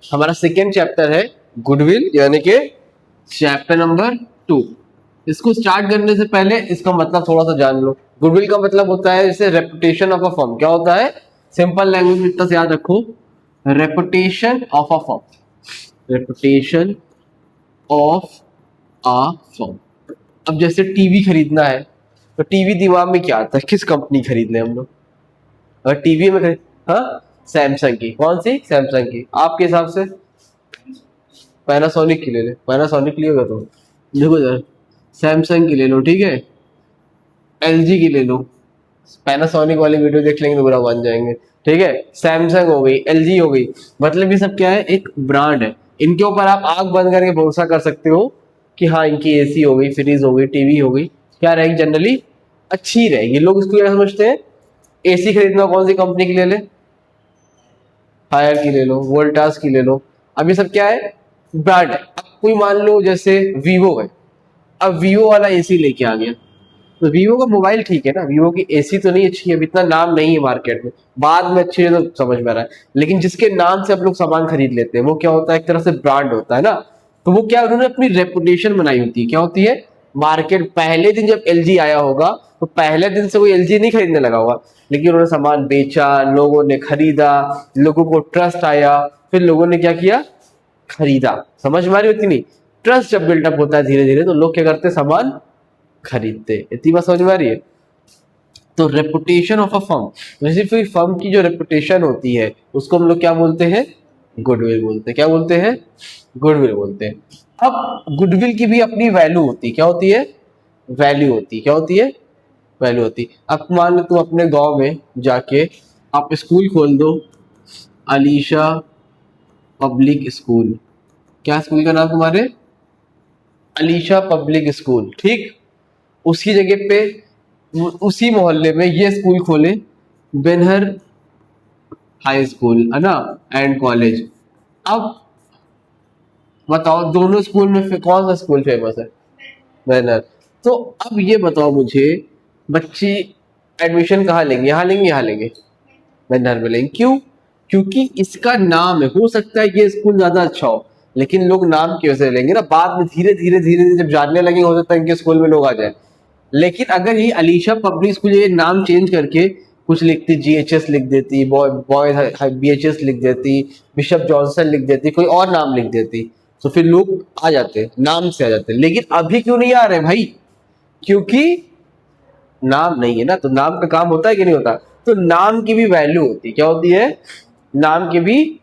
हमारा second chapter है goodwill, यानी कि चैप्टर नंबर 2। इसको स्टार्ट करने से पहले इसका मतलब थोड़ा सा जान लो। गुडविल का मतलब होता है जैसे रेपुटेशन ऑफ अ फर्म। क्या होता है? सिंपल लैंग्वेज में इतना से याद रखो, reputation of a firm, reputation of a firm. अब जैसे टीवी खरीदना है तो टीवी दिमाग में क्या आता है? किस कंपनी खरीद ले हम लोग? अगर टीवी में खरीद, हाँ, सैमसंग की। कौन सी? सैमसंग की। आपके हिसाब से पैनासोनिक की ले ले। पैनासोनिक लियोगा तो देखो जरा, सैमसंग की ले लो, ठीक है, एलजी की ले लो। पैनासोनिक वाली वीडियो देख लेंगे तो बुरा मान जाएंगे, ठीक है। सैमसंग हो गई, एलजी हो गई, मतलब ये सब क्या है? एक ब्रांड है। इनके ऊपर आप आंख बंद करके भरोसा कर सकते हो कि हाँ, इनकी एसी हो गई, फ्रिज हो गई, टीवी हो गई, क्या रहेगी? जनरली अच्छी रहेगी। लोग इसको क्या समझते हैं? एसी खरीदना कौन सी कंपनी की ले ले? हायर की ले लो, वोल्टास की ले लो। अब ये सब क्या है? ब्रांड है। अब कोई मान लो जैसे वीवो है, अब वीवो वाला एसी लेके आ गया, तो वीवो का मोबाइल ठीक है ना, वीवो की एसी तो नहीं अच्छी है, अभी इतना नाम नहीं है मार्केट में, बाद में अच्छी है तो समझ में आ रहा है। लेकिन जिसके नाम से आप लोग सामान खरीद लेते हैं वो क्या होता है? एक तरह से ब्रांड होता है ना। तो वो क्या, उन्होंने अपनी रेपुटेशन बनाई होती है। क्या होती है? मार्केट, पहले दिन जब एलजी आया होगा तो पहले दिन से कोई एलजी नहीं खरीदने लगा होगा, लेकिन उन्होंने सामान बेचा, लोगों ने खरीदा, लोगों को ट्रस्ट आया, फिर लोगों ने क्या किया? खरीदा। समझ में आ रही होती नहीं? ट्रस्ट जब बिल्डअप होता है धीरे धीरे तो लोग क्या करते हैं? सामान खरीदते। इतनी बात समझ में आ रही है? तो रेपुटेशन ऑफ अ फर्म, जैसे फिर फर्म की जो रेपुटेशन होती है उसको हम लोग क्या बोलते हैं? गुडविल बोलते हैं। क्या बोलते हैं? गुडविल बोलते हैं। अब गुडविल की भी अपनी वैल्यू होती है। क्या होती है? वैल्यू होती है। क्या होती है? वैल्यू होती है। अब मान लो तुम अपने गांव में जाके आप स्कूल खोल दो, अलीशा पब्लिक स्कूल। क्या स्कूल का नाम तुम्हारे? अलीशा पब्लिक स्कूल, ठीक। उसकी जगह पे उसी मोहल्ले में ये स्कूल खोले, बेनहर हाई स्कूल, है ना, एंड कॉलेज। अब बताओ दोनों स्कूल में कौन सा स्कूल फेमस है? बेनहर। तो अब ये बताओ मुझे, बच्चे एडमिशन कहाँ लेंगे? यहाँ लेंगे, यहाँ लेंगे, बेनहर में लेंगे। क्यों? क्योंकि इसका नाम है। हो सकता है ये स्कूल ज्यादा अच्छा हो, लेकिन लोग नाम की वजह से लेंगे ना। बाद में धीरे धीरे धीरे धीरे जब जानने लगेंगे हो सकता है इनके स्कूल में लोग आ जाए। लेकिन अगर ये अलीशा पब्लिक स्कूल ये नाम चेंज करके कुछ लिखती, जीएचएस लिख देती, बॉयज बीएचएस लिख देती, बिशप जॉनसन लिख देती, कोई और नाम लिख देती, तो फिर लोग आ जाते, नाम से आ जाते। लेकिन अभी क्यों नहीं आ रहे भाई? क्योंकि नाम नहीं है ना। तो नाम का काम होता है कि नहीं होता? तो नाम की भी वैल्यू होती है। क्या होती है? नाम की भी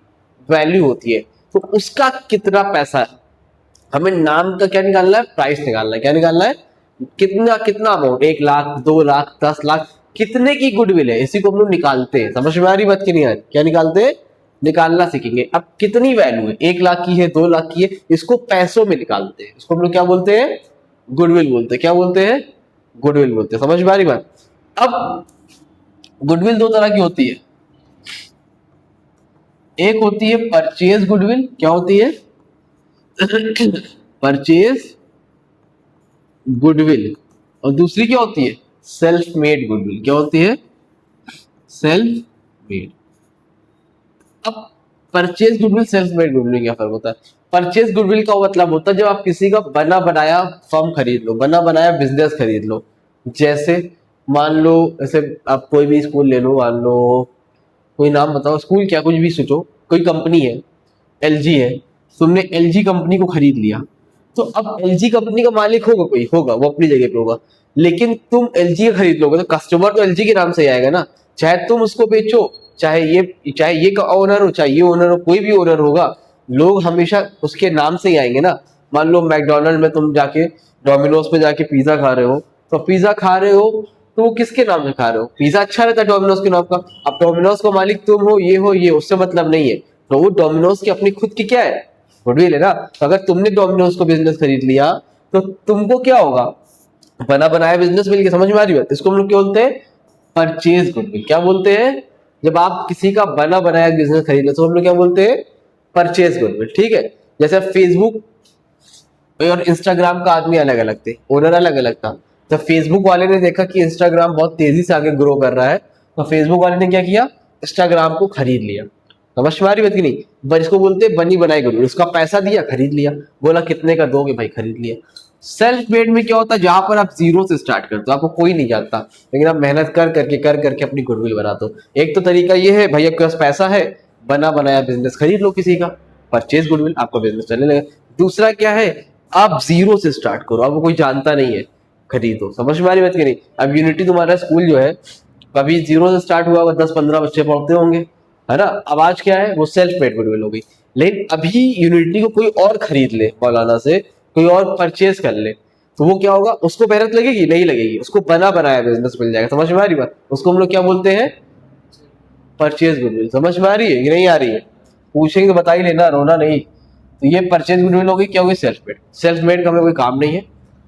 वैल्यू होती है। तो उसका कितना पैसा है, हमें नाम का क्या निकालना है? प्राइस निकालना है। क्या निकालना है? कितना कितना अमाउंट, 1 लाख, 2 लाख, 10 लाख, कितने की गुडविल है, इसी को हम लोग निकालते हैं। समझ में आ रही बात की नहीं आ रही? क्या निकालते हैं? निकालना सीखेंगे। अब कितनी वैल्यू है, 1 लाख की है, 2 लाख की है, इसको पैसों में निकालते हैं। इसको हम लोग क्या बोलते हैं? गुडविल बोलते हैं। क्या बोलते हैं? गुडविल बोलते हैं। समझ में आ रही बात? अब गुडविल दो तरह की होती है। एक होती है परचेज गुडविल। क्या होती है? Purchase goodwill. और दूसरी क्या होती है? Self made goodwill. क्या होती है? Self made. अब purchase goodwill, self made goodwill क्या फर्क होता है? परचेज गुडविल का मतलब होता है जब आप किसी का बना बनाया फर्म खरीद लो, बना बनाया बिजनेस खरीद लो। जैसे मान लो, ऐसे आप कोई भी स्कूल ले लो, मान लो कोई नाम बताओ, स्कूल क्या, कुछ भी सोचो, कोई कंपनी है, एलजी है, तुमने एलजी कंपनी को खरीद लिया, तो अब एलजी कंपनी का मालिक होगा कोई, होगा, वो अपनी जगह पे होगा, लेकिन तुम एलजी का खरीद लोगे तो कस्टमर तो एलजी के नाम से ही आएगा ना। चाहे तुम उसको बेचो, चाहे ये का ओनर हो, चाहे ये ओनर हो, कोई भी ओनर होगा, लोग हमेशा उसके नाम से ही आएंगे ना। मान लो मैकडोनल्ड में तुम जाके, डोमिनोज पे जाके पिज्जा खा रहे हो, तो पिज्जा खा रहे हो तो वो किसके नाम से खा रहे हो? पिज्जा अच्छा रहता है डोमिनोज के नाम का। अब डोमिनोज का मालिक तुम हो, ये उससे मतलब नहीं है। तो वो डोमिनोज की अपनी खुद की क्या है? गुडविल है ना। तो अगर तुमने डोमिनोज को बिजनेस खरीद लिया तो तुमको क्या होगा? बना बनाया बिजनेस मिल के। समझ में आ रही बात? इसको हम लोग क्या बोलते हैं? Purchase goodwill. क्या बोलते हैं? जब आप किसी का बना बनाया बिजनेस खरीद लो तो हम लोग क्या बोलते हैं? परचेज गुडविल, ठीक है। जैसे फेसबुक और इंस्टाग्राम का आदमी अलग अलग थे, ओनर अलग अलग था। तो फेसबुक वाले ने देखा कि इंस्टाग्राम बहुत तेजी से आगे ग्रो कर रहा है, तो फेसबुक वाले ने क्या किया? इंस्टाग्राम को खरीद लिया। समझ में आ रही बात की नहीं? पर इसको बोलते हैं बनी बनाई गुडविल। उसका पैसा दिया, खरीद लिया, बोला कितने का दोगे भाई, खरीद लिया। सेल्फ मेड में क्या होता है, जहां पर आप जीरो से स्टार्ट करते हो, आपको कोई नहीं जानता, लेकिन आप मेहनत कर करके अपनी गुडविल बनाते हो। एक तो तरीका ये है, भैया के पास पैसा है, बना बनाया बिजनेस खरीद लो किसी का, परचेज गुडविल, आपका बिजनेस चलने लगे। दूसरा क्या है, आप जीरो से स्टार्ट करो, आपको कोई जानता नहीं है, खरीदो। समझ में आ रही बात की नहीं? अब यूनिटी तुम्हारा स्कूल जो है कभी जीरो से स्टार्ट हुआ, 10-15 बच्चे पढ़ते होंगे, है ना। अब आज क्या है, वो सेल्फ मेड गुडविल हो गई। लेकिन अभी यूनिटी को कोई और खरीद ले मौलाना से, कोई और परचेज कर ले, तो वो क्या होगा, उसको मेहनत लगेगी नहीं लगेगी, उसको बना बनाया बिजनेस मिल जाएगा। समझ में आ रही बात? उसको हम लोग क्या बोलते हैं, परचेज गुडविल। समझ में आ रही है कि नहीं आ रही है? पूछेंगे तो बता ही लेना, रोना नहीं। तो ये परचेज गुडविल हो गई, क्या होगी, सेल्फ मेड। सेल्फ मेड का हमें कोई काम नहीं है,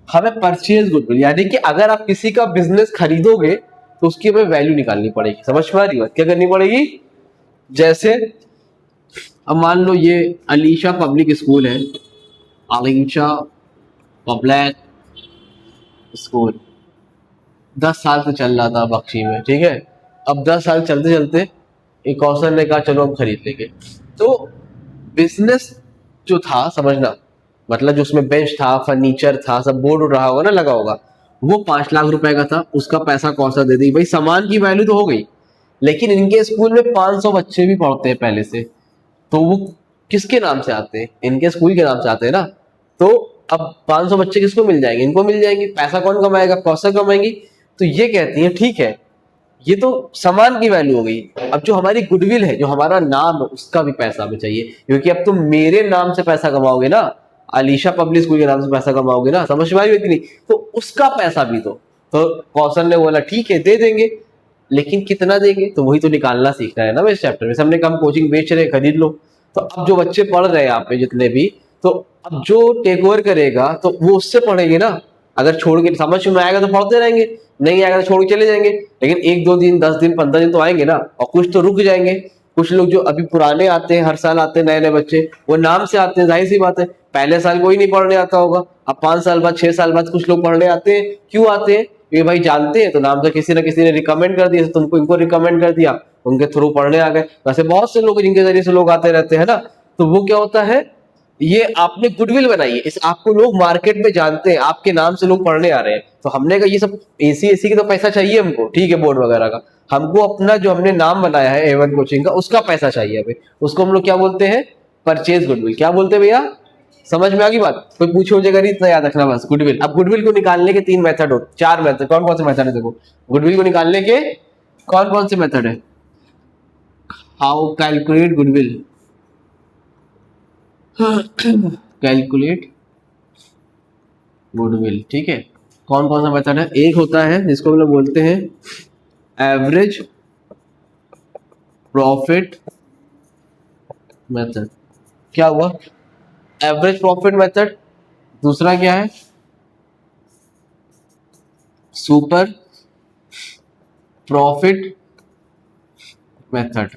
हमें परचेज गुडविल, यानी कि अगर आप किसी का बिजनेस खरीदोगे तो उसकी हमें वैल्यू निकालनी पड़ेगी। समझ में आ रही बात? क्या करनी पड़ेगी? जैसे अब मान लो ये अलीशा पब्लिक स्कूल है, अलीशा पब्लिक स्कूल 10 साल से चल रहा था बख्शी में, ठीक है। अब 10 साल चलते चलते एक कौशल ने कहा चलो हम खरीद लेंगे। तो बिजनेस जो था, समझना, मतलब जो उसमें बेंच था, फर्नीचर था, सब बोर्ड उड़ रहा होगा ना, लगा होगा, वो 5 लाख रुपए का था। उसका पैसा कौशल दे दी भाई, सामान की वैल्यू तो हो गई। लेकिन इनके स्कूल में 500 बच्चे भी पढ़ते हैं पहले से, तो वो किसके नाम से आते हैं, इनके स्कूल के नाम से आते हैं ना। तो अब 500 बच्चे किसको मिल जाएंगे, इनको मिल जाएंगे। पैसा कौन कमाएगा, कौशल कमाएंगी। तो ये कहती है ठीक है, ये तो सामान की वैल्यू हो गई, अब जो हमारी गुडविल है, जो हमारा नाम है, उसका भी पैसा हमें चाहिए, क्योंकि अब तुम मेरे नाम से पैसा कमाओगे ना, अलीशा पब्लिक स्कूल के नाम से पैसा कमाओगे ना। समझ में आई बात की नहीं? तो उसका पैसा भी दो। तो कौशल ने बोला ठीक है दे देंगे, लेकिन कितना देंगे, तो वही तो निकालना सीखना है ना इस चैप्टर में। हमने कम कोचिंग बेच रहे, खरीद लो। तो अब जो बच्चे पढ़ रहे हैं यहाँ पे जितने भी, तो अब जो टेक ओवर करेगा तो वो उससे पढ़ेंगे ना। अगर छोड़ के, समझ में आएगा तो पढ़ते रहेंगे, नहीं आएगा तो छोड़ के चले जाएंगे। लेकिन 1-2 दिन, 10 दिन, 15 दिन तो आएंगे ना, और कुछ तो रुक जाएंगे। कुछ लोग जो अभी पुराने आते हैं, हर साल आते हैं नए नए बच्चे, वो नाम से आते हैं, जाहिर सी बात है। पहले साल कोई नहीं पढ़ने आता होगा, अब 5 साल बाद, 6 साल बाद कुछ लोग पढ़ने आते हैं। क्यों आते हैं? ये भाई जानते हैं, तो नाम से किसी ना किसी ने रिकमेंड कर दिया, तुमको इनको रिकमेंड कर दिया, उनके थ्रू पढ़ने आ गए। वैसे बहुत से लोग जिनके जरिए से लोग आते रहते हैं ना। तो वो क्या होता है, ये आपने गुडविल बनाई है, इस आपको लोग मार्केट में जानते हैं, आपके नाम से लोग पढ़ने आ रहे हैं। तो हमने कहा ये सब एसी की तो पैसा चाहिए हमको, ठीक है, बोर्ड वगैरह का। हमको अपना जो हमने नाम बनाया है A1 कोचिंग का, उसका पैसा चाहिए हमें। उसको हम लोग क्या बोलते हैं, परचेज गुडविल। क्या बोलते हैं भैया? समझ में आ गई बात? कोई पूछे हो जगह इतना याद रखना बस, गुडविल। अब गुडविल को निकालने के 3 मेथड हो, 4 मेथड। कौन कौन से मेथड है देखो, गुडविल को निकालने के कौन कौन से मेथड है। How calculate goodwill, calculate goodwill, ठीक है। कौन कौन सा मेथड है, एक होता है जिसको हम लोग बोलते हैं एवरेज प्रॉफिट मेथड। क्या हुआ, एवरेज प्रॉफिट मेथड। दूसरा क्या है, सुपर प्रॉफिट मेथड।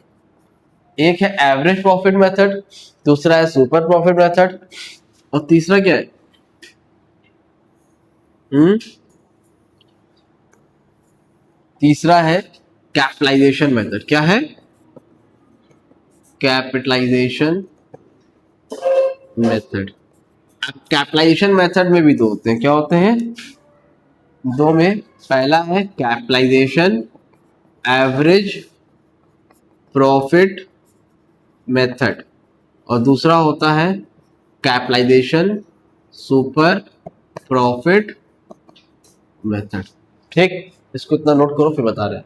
एक है एवरेज प्रॉफिट मेथड, दूसरा है सुपर प्रॉफिट मेथड, और तीसरा क्या है, तीसरा है कैपिटलाइजेशन मेथड। क्या है, कैपिटलाइजेशन मेथड। कैपिटलाइजेशन मेथड में भी दो होते हैं, क्या होते हैं, दो में। पहला है कैपिटलाइजेशन एवरेज प्रॉफिट मेथड, और दूसरा होता है कैपिटलाइजेशन सुपर प्रॉफिट मेथड। ठीक, इसको इतना नोट करो, फिर बता रहे हैं।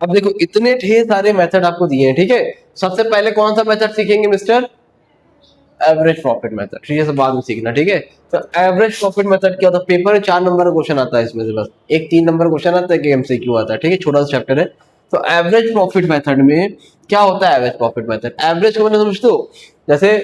अब देखो इतने ढेर सारे मेथड आपको दिए हैं, ठीक है। सबसे पहले कौन सा मेथड सीखेंगे मिस्टर, एवरेज प्रॉफिट मेथड। ठीक है, सब बाद में सीखना, ठीक है। तो एवरेज प्रॉफिट मेथड क्या होता है, पेपर में 4 नंबर का क्वेश्चन आता है इसमें से, बस एक 3 नंबर क्वेश्चन आता है कि एमसीक्यू आता है, ठीक है, छोटा सा चैप्टर है। तो एवरेज प्रॉफिट मेथड में क्या होता है, एवरेज प्रॉफिट मेथड, एवरेज को मैंने समझते हो, जैसे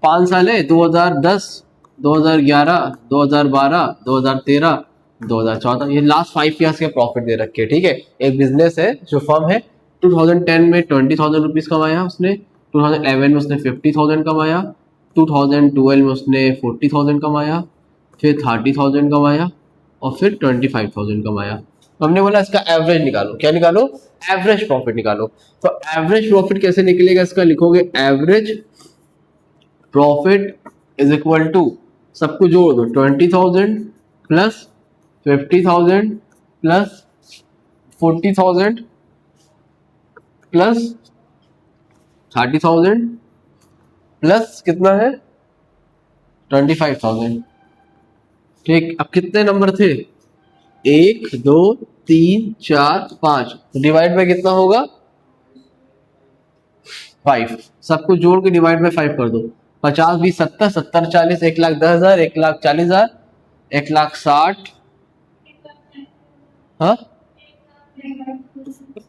5 साल है, 2010, 2011, 2012, 2013, 2014, ये लास्ट 5 ईयर्स के प्रॉफिट दे रखे हैं, ठीक है। एक बिजनेस है जो फर्म है, 2010 में 20,000 रुपीज कमाया उसने, 2011 में उसने 50,000 कमाया, 2012 में उसने 40,000 कमाया, फिर 30,000 कमाया, और फिर 25,000 कमाया। हमने बोला इसका एवरेज निकालो। क्या निकालो? एवरेज प्रॉफिट निकालो। तो एवरेज प्रॉफिट कैसे निकलेगा इसका? लिखोगे average profit is equal to, सबको जोड़ दो, 20,000 प्लस 50,000 प्लस 40,000 प्लस 30,000 प्लस कितना है 25,000। ठीक, अब कितने नंबर थे? 1 2 3 4 5, डिवाइड बाय कितना होगा? 5। सबको जोड़ के डिवाइड बाय 5 कर दो। 50 20 70, 70 40, 1,10,000, 1,40,000, 1,60,000, हाँ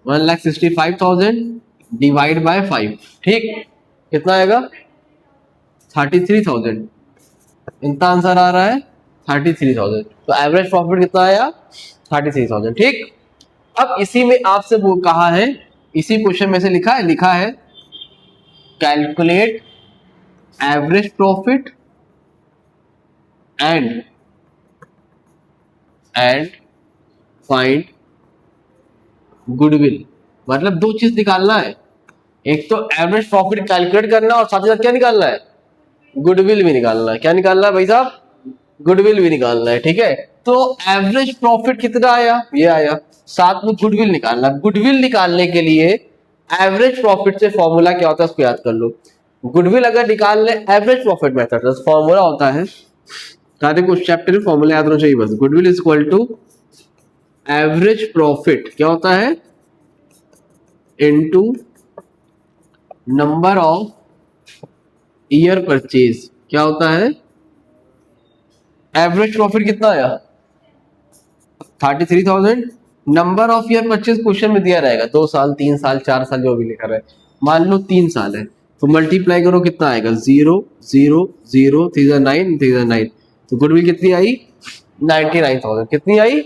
1,65,000 डिवाइड बाय 5। ठीक, कितना आएगा? 33,000। इतना आंसर आ रहा है 33,000। तो एवरेज प्रॉफिट कितना आया? 33,000। ठीक, अब इसी में आपसे वो कहा है, इसी क्वेश्चन में से लिखा है calculate average profit and find goodwill. मतलब दो चीज निकालना है, एक तो एवरेज प्रॉफिट कैलकुलेट करना और साथ ही साथ क्या निकालना है? गुडविल भी निकालना है। क्या निकालना है भाई साहब? गुडविल भी निकालना है। ठीक है, तो एवरेज प्रॉफिट कितना आया? ये आया। साथ में गुडविल निकालना। गुडविल निकालने के लिए एवरेज प्रॉफिट से फॉर्मूला क्या होता है उसको याद कर लो। गुडविल अगर निकाल ले एवरेज प्रॉफिट मेथड, फॉर्मूला होता है, कुछ चैप्टर में फॉर्मूला याद होना चाहिए बस। Goodwill is equal to average profit क्या होता है? Into number of year purchase. क्या होता है? एवरेज प्रॉफिट कितना आया? 33,000। Number of year purchase question में दिया रहेगा 2 साल 3 साल 4 साल जो भी लिखा रहे। मान लो 3 साल है तो मल्टीप्लाई करो, कितना आएगा? 0 0 0 9 9। तो गुडविल कितनी आई? 99,000। कितनी आई?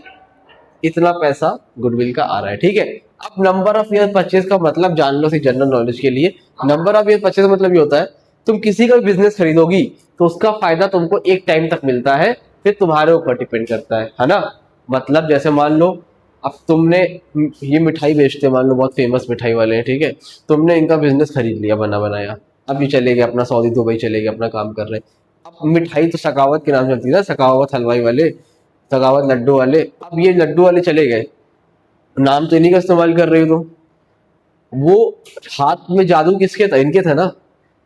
इतना पैसा गुडविल का आ रहा है। ठीक है, अब नंबर ऑफ ईयर परचेज का मतलब जान लो सी जनरल नॉलेज के लिए। नंबर ऑफ ईयर परचेज का मतलब ये होता है तुम किसी का बिजनेस खरीदोगी तो उसका फायदा तुमको एक टाइम तक मिलता है, फिर तुम्हारे ऊपर डिपेंड करता है ना। मतलब जैसे मान लो अब तुमने ये मिठाई बेचते, मान लो बहुत फेमस मिठाई वाले हैं, ठीक है, तुमने इनका बिजनेस खरीद लिया बना बनाया, अब ये चले गए अपना सऊदी दुबई चले गए अपना काम कर रहे हैं। अब मिठाई तो सकावत के नाम चलती है ना, सकावत हलवाई वाले, सकावत लड्डू वाले। अब ये लड्डू वाले चले गए, नाम तो इन्हीं का इस्तेमाल कर रहे हो तुम, वो हाथ में जादू किसके था? इनके था ना।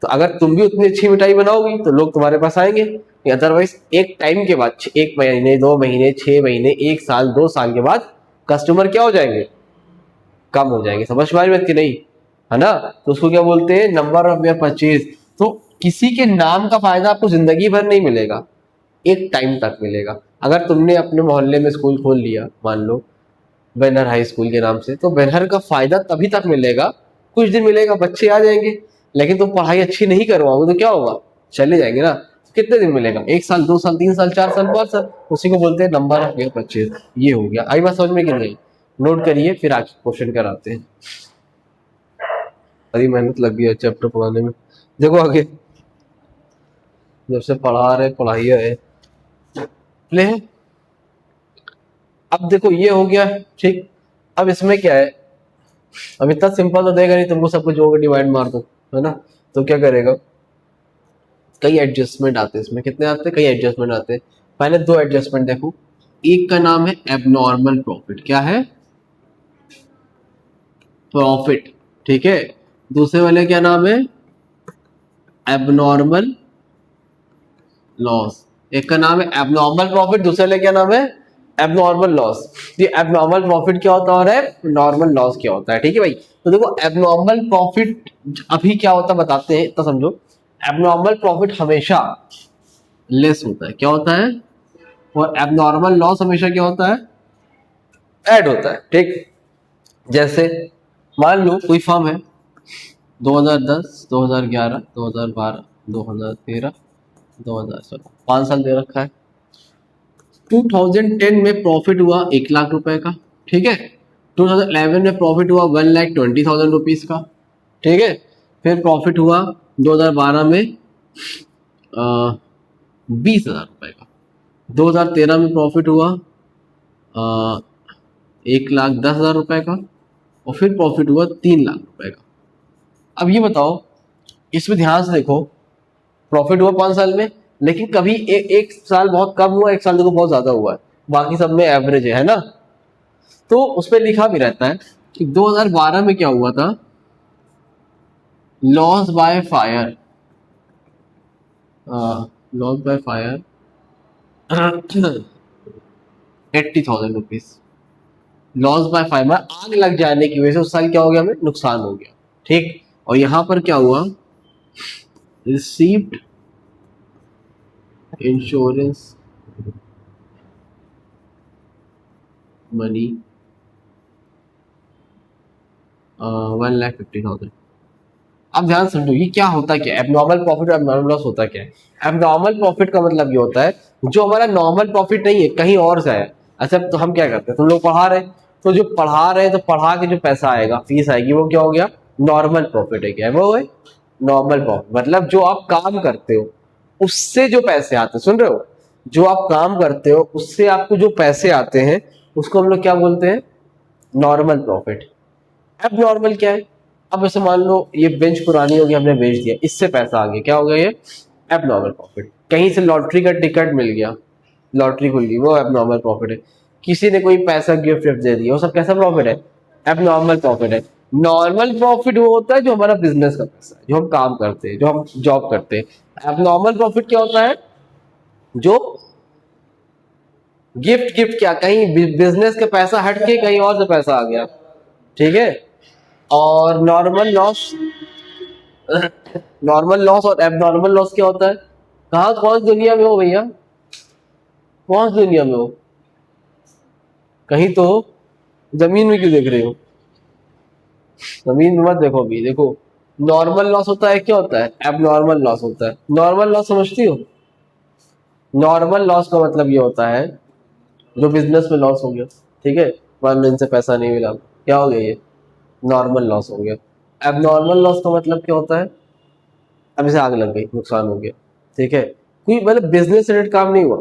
तो अगर तुम भी उतनी अच्छी मिठाई बनाओगी तो लोग तुम्हारे पास आएंगे। अदरवाइज एक टाइम के बाद, 1 महीने 2 महीने 6 महीने 1 साल 2 साल के बाद कस्टमर क्या हो जाएंगे? कम हो जाएंगे। समझ में आ रही बात कि नहीं? है ना। तो उसको क्या बोलते हैं? Number of year purchase. तो किसी के नाम का फायदा आपको जिंदगी भर नहीं मिलेगा, एक टाइम तक मिलेगा। अगर तुमने अपने मोहल्ले में स्कूल खोल लिया मान लो बेनर हाई स्कूल के नाम से, तो बेनर का फायदा तभी तक मिलेगा, कुछ दिन मिलेगा, बच्चे आ जाएंगे, लेकिन तुम पढ़ाई अच्छी नहीं करवाओगे तो क्या होगा? चले जाएंगे ना। कितने दिन मिलेगा? 1 साल 2 साल 3 साल 4 साल 5 साल। उसी को बोलते हैं नंबर ऑफ ईयर परचेज। ये हो गया। आई बात समझ में कि नहीं? नोट करिए, फिर आगे क्वेश्चन कराते हैं। बड़ी मेहनत लग गई है चैप्टर पढ़ाने में। देखो आगे, जब से पढ़ा रहे पढ़ाई है ले। अब देखो ये हो गया, ठीक। अब इसमें क्या है? अब इतना सिंपल तो देगा नहीं तुमको, सब कुछ जोड़ के डिवाइड मार दो, है ना। तो क्या करेगा? कई एडजस्टमेंट आते हैं इसमें। कितने आते हैं? कई एडजस्टमेंट आते हैं। पहले 2 एडजस्टमेंट देखो। एक का नाम है एबनॉर्मल प्रॉफिट। क्या है? प्रॉफिट। ठीक है। दूसरे वाले क्या नाम है? Abnormal loss. एक का नाम है एबनॉर्मल प्रॉफिट, दूसरे वाले क्या नाम है? Abnormal loss. ये एबनॉर्मल प्रॉफिट क्या होता है और नॉर्मल लॉस क्या होता है? ठीक है भाई। तो देखो एबनॉर्मल प्रॉफिट अभी क्या होता है बताते हैं, तो समझो। एबनॉर्मल प्रॉफिट हमेशा लेस होता है। क्या होता है? और एबनॉर्मल लॉस हमेशा क्या होता है? ऐड होता है। ठीक। जैसे मान लो कोई फर्म है, 2010 2011 2012 2013 2016, 5 साल दे रखा है। 2010 में प्रॉफिट हुआ 1,00,000 रुपए का, ठीक है। 2011 में प्रॉफिट हुआ 1,20,000 रुपीज का, ठीक है। फिर प्रॉफिट हुआ 2012 में 20,000 रुपए का। 2013 में प्रॉफिट हुआ 1,10,000 रुपए का, और फिर प्रॉफिट हुआ 3 लाख रुपए का। अब ये बताओ, इसमें ध्यान से देखो, प्रॉफिट हुआ 5 साल में, लेकिन कभी एक साल बहुत कम हुआ, एक साल देखो बहुत ज्यादा हुआ है, बाकी सब में एवरेज है ना। तो उसमें लिखा भी रहता है कि 2012 में क्या हुआ था, loss by fire, loss by fire 80,000 rupees, loss by fire में आग लग जाने की वजह से उस साल क्या हो गया, हमें नुकसान हो गया, ठीक। और यहां पर क्या हुआ, रिसीव्ड इंश्योरेंस मनी 1,50,000। अब ध्यान समझो, ये क्या होता क्या है, एबनॉर्मल प्रॉफिट और एबनॉर्मल लॉस होता क्या है। एबनॉर्मल प्रॉफिट का मतलब ये होता है जो हमारा नॉर्मल प्रॉफिट नहीं है, कहीं और से है। अच्छा, तो हम क्या करते हैं, तुम लोग पढ़ा रहे, तो जो पढ़ा रहे तो पढ़ा के जो पैसा आएगा, फीस आएगी, वो क्या हो गया, नॉर्मल प्रॉफिट है। क्या है वो, है नॉर्मल प्रॉफिट। मतलब जो आप काम करते हो उससे जो पैसे आते हैं, सुन रहे हो, जो आप काम करते हो उससे आपको जो पैसे आते हैं उसको हम लोग क्या बोलते हैं, नॉर्मल प्रॉफिट। अब नॉर्मल क्या है, अब ऐसे मान लो ये बेंच पुरानी होगी, हमने बेच दिया, इससे पैसा आ गया, क्या हो गया ये, एबनॉर्मल प्रॉफिट। कहीं से लॉटरी का टिकट मिल गया, लॉटरी खुल गई, वो एबनॉर्मल प्रॉफिट है। किसी ने कोई पैसा गिफ्ट विफ्ट दे दिया, वो सब कैसा प्रॉफिट है, एबनॉर्मल प्रॉफिट है। नॉर्मल प्रॉफिट वो होता है जो हमारा बिजनेस का पैसा है, जो हम काम करते हैं, जो हम जॉब करते हैं। एबनॉर्मल प्रॉफिट क्या होता है, जो गिफ्ट गिफ्ट क्या, कहीं बिजनेस का पैसा हट के कहीं और से पैसा आ गया, ठीक है। और नॉर्मल लॉस, नॉर्मल लॉस और एबनॉर्मल लॉस क्या होता है, कहाँ कौन सी दुनिया में हो भैया, कौन सी दुनिया में हो, कहीं तो जमीन में क्यों देख रहे हो, जमीन में मत देखो, अभी देखो। नॉर्मल लॉस होता है, क्या होता है, एबनॉर्मल लॉस होता है। नॉर्मल लॉस समझती हो, नॉर्मल लॉस का मतलब ये होता है जो बिजनेस में लॉस हो गया, ठीक है, मान लो इनसे पैसा नहीं मिला, क्या हो गया ये, नॉर्मल लॉस हो गया। एबनॉर्मल लॉस का मतलब क्या होता है, अब इसे आग लग गई, नुकसान हो गया, ठीक है, कोई मतलब बिजनेस रिलेटेड काम नहीं हुआ,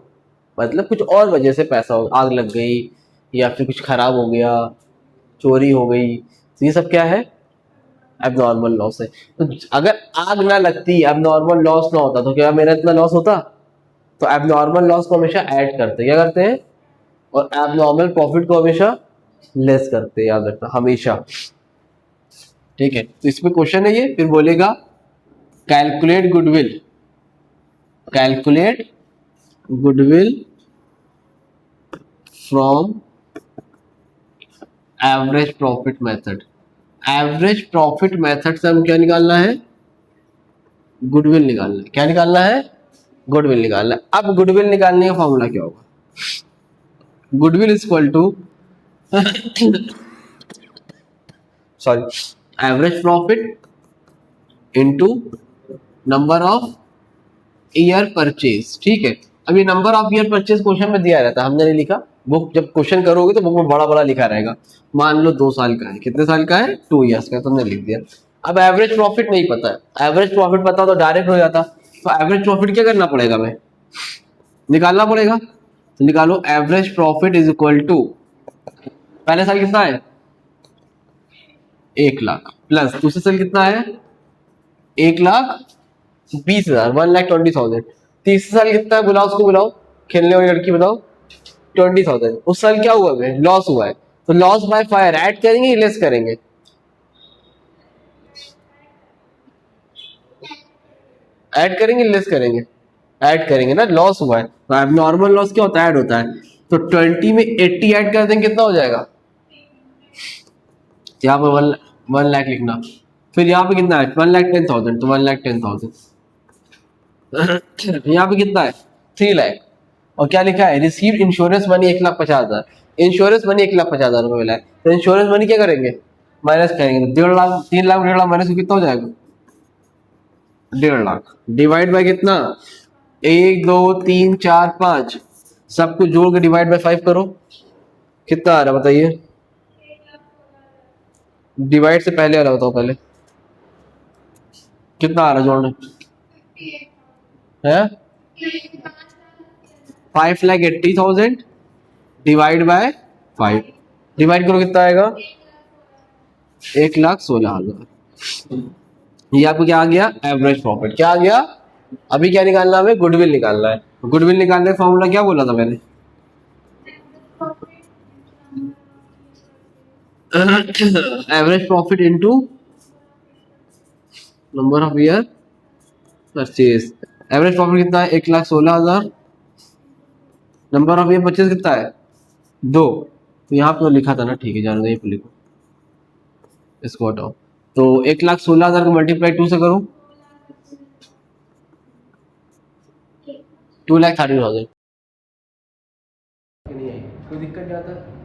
मतलब कुछ और वजह से पैसा हो, आग लग गई, या फिर कुछ खराब हो गया, चोरी हो गई, तो ये सब क्या है, एबनॉर्मल लॉस है। तो अगर आग ना लगती, एबनॉर्मल लॉस ना होता, तो क्या मेरा इतना लॉस होता। तो एबनॉर्मल लॉस को हमेशा ऐड करते हैं, क्या करते हैं, और एबनॉर्मल प्रॉफिट को हमेशा लेस करते हैं, याद रखना हमेशा, ठीक है। तो इसमें क्वेश्चन है ये, फिर बोलेगा calculate goodwill, calculate goodwill from average profit method. Average profit method से हम क्या निकालना है, गुडविल निकालना है। क्या निकालना है, गुडविल निकालना है। अब गुडविल निकालने का फॉर्मूला क्या होगा, goodwill is equal to sorry, average profit into number of year purchase, ठीक है। अब ये number of year purchase question में दिया रहता है, हमने नहीं लिखा, बुक जब क्वेश्चन करोगे तो बुक में बड़ा बड़ा लिखा रहेगा। मान लो 2 साल का है, कितने साल का है, 2 ईयर्स का, तुमने लिख दिया। अब एवरेज प्रॉफिट नहीं पता है, एवरेज प्रॉफिट पता तो डायरेक्ट हो जाता। तो एवरेज प्रॉफिट क्या करना पड़ेगा, हमें निकालना पड़ेगा। तो निकालो, average profit is equal to, पहले साल कितना है, 1 लाख, प्लस दूसरे साल कितना है, 1,20,000, 1,20,000। तीसरे साल कितना है, बुलाओ उसको, बुलाओ खेलने वाली लड़की, बताओ, 20,000। उस साल क्या हुआ है, लॉस हुआ है, तो लॉस बाय फायर ऐड करेंगे, लेस करेंगे, ऐड करेंगे, लेस करेंगे, ऐड करेंगे ना, लॉस हुआ है। तो अब नॉर्मल लॉस क्या होता है, ऐड होता है। तो 20 में 80 ऐड कर देंगे, कितना हो जाएगा, यहाँ पर 1 लाख लिखना, फिर यहाँ पे कितना है, 1,10,000, तो 1,10,000। यहाँ पे कितना है, 3 लाख। और क्या लिखा है, receive insurance money 1,50,000, insurance money 1,50,000 रुपये मिला है। तो इंश्योरेंस मनी क्या करेंगे, माइनस करेंगे, तो 1.5 लाख, 3 लाख, 1.5 लाख माइनस कितना हो जाएगा, 1.5 लाख, डिवाइड बाय कितना, 1, 2, 3, 4, 5, सब कुछ जोड़ के डिवाइड बाय 5 करो, कितना आ रहा है बताइए, डिवाइड से पहले वाला बताओ, पहले कितना आ रहा है जोड़ने, है 5,80,000 डिवाइड बाय 5, डिवाइड करो कितना आएगा 1,16,000। ये आपको क्या आ गया एवरेज प्रॉफिट। क्या आ गया? अभी क्या निकालना है हमें? गुडविल निकालना है। गुडविल निकालने का फॉर्मूला क्या बोला था मैंने? Average profit into number of year purchase. Average profit कितना है? 1,16,000। नंबर ऑफ ईयर परचेज कितना है? 2। तो यहाँ पे तो लिखा था ना, ठीक है जाने दो, यहीं पे लिखो, इसको हटाओ। तो 1,16,000 को मल्टीप्लाई 2 से करो 2,30,000। कोई दिक्कत नहीं आता।